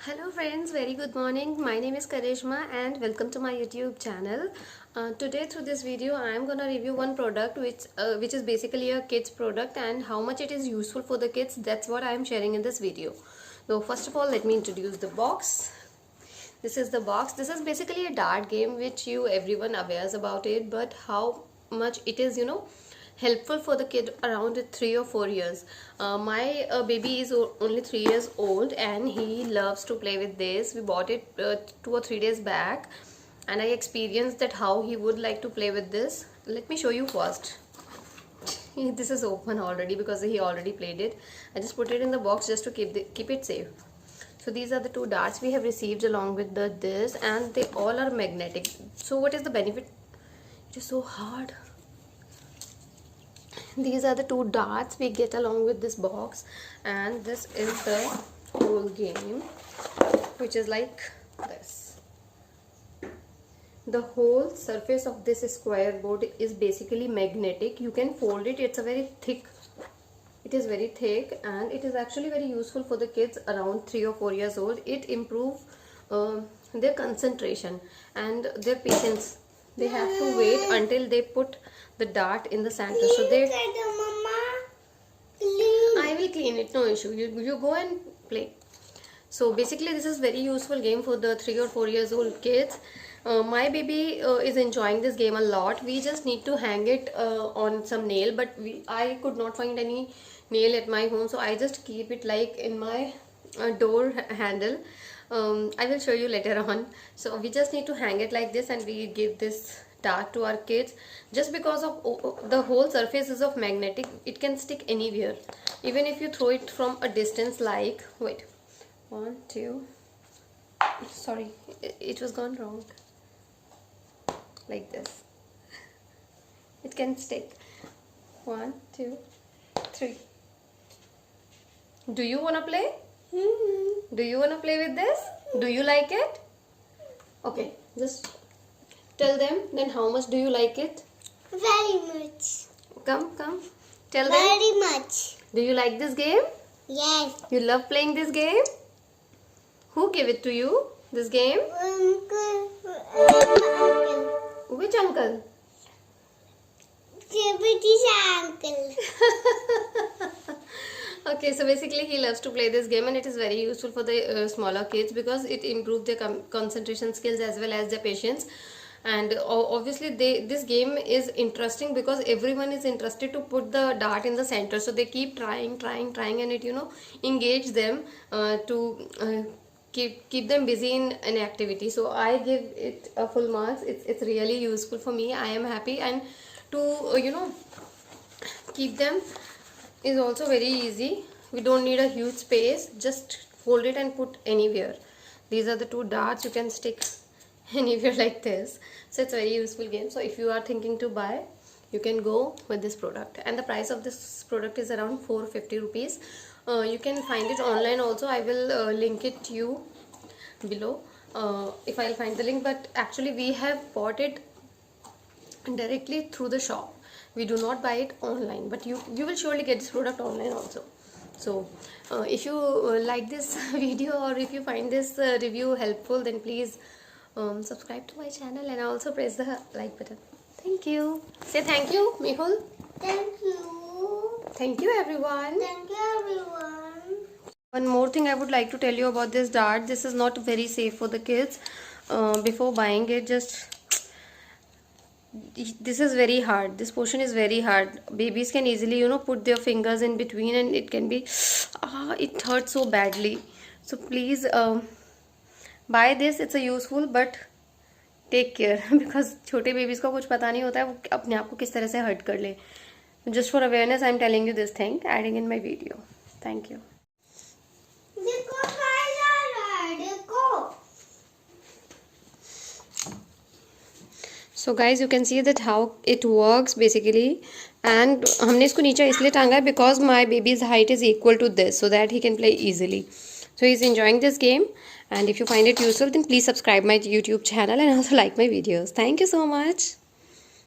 Hello friends, very good morning. My name is Karishma and welcome to my YouTube channel. Today through this video I am gonna review one product which is basically a kids product and how much it is useful for the kids. That's what I am sharing in this video. So first of all, let me introduce the box. This is the box. This is basically a dart game which everyone awares about it, but how much it is helpful for the kid around 3 or 4 years. My baby is only 3 years old and he loves to play with this. We bought it 2 or 3 days back and I experienced that how he would like to play with this. Let me show you first. This is open already because he already played it. I just put it in the box just to keep it safe. So these are the two darts we have received along with this, and they all are magnetic. So what is the benefit? It is so hard. These are the two darts we get along with this box, and this is the whole game, which is like this. The whole surface of this square board is basically magnetic. You can fold it. It's a very thick. It is very thick and it is actually very useful for the kids around 3 or 4 years old. It improves their concentration and their patience. They have to wait until they put the dart in the center. So they. I will clean it, no issue. You go and play. So basically this is very useful game for the 3 or 4 years old kids. My baby is enjoying this game a lot. We just need to hang it on some nail, but I could not find any nail at my home, so I just keep it like in my door handle. I will show you later on. So we just need to hang it like this and we give this dart to our kids. Just because of the whole surface is of magnetic, it can stick anywhere, even if you throw it from a distance. Like, wait, 1 2, sorry, it was gone wrong. Like this, it can stick. 1 2 3. Do you wanna play? Do you wanna play with this? Do you like it? Okay, just tell them then how much do you like it? Very much. Come, tell them. Very much. Do you like this game? Yes. You love playing this game? Who gave it to you, this game? Which uncle? Uncle. Okay, so basically he loves to play this game and it is very useful for the smaller kids because it improves their concentration skills as well as their patience. And obviously this game is interesting because everyone is interested to put the dart in the center, so they keep trying and it engage them to keep them busy in an activity. So I give it a full marks. It's really useful for me. I am happy, and to keep them is also very easy. We don't need a huge space. Just fold it and put anywhere. These are the two darts. You can stick anywhere like this. So it's a very useful game. So if you are thinking to buy, you can go with this product, and the price of this product is around 450 rupees. You can find it online also. I will link it to you below if I'll find the link, but actually we have bought it directly through the shop. We do not buy it online, but you will surely get this product online also. So if you like this video or if you find this review helpful, then please subscribe to my channel and also press the like button. Thank you. Say thank you, Mehul. Thank you. Thank you, everyone. Thank you, everyone. One more thing I would like to tell you about this dart. This is not very safe for the kids. Before buying it, this is very hard. This portion is very hard. Babies can easily put their fingers in between and it can be it hurts so badly. So please buy this. It's a useful, but take care because छोटे babies को कुछ पता नहीं होता है वो अपने आप को किस तरह से hurt कर ले. Just for awareness, I am telling you this thing, adding in my video. Thank you. So guys, you can see that how it works basically, and हमने इसको नीचे इसलिए टांगा है because my baby's height is equal to this, so that he can play easily. So he's enjoying this game, and if you find it useful, then please subscribe my YouTube channel and also like my videos. Thank you so much.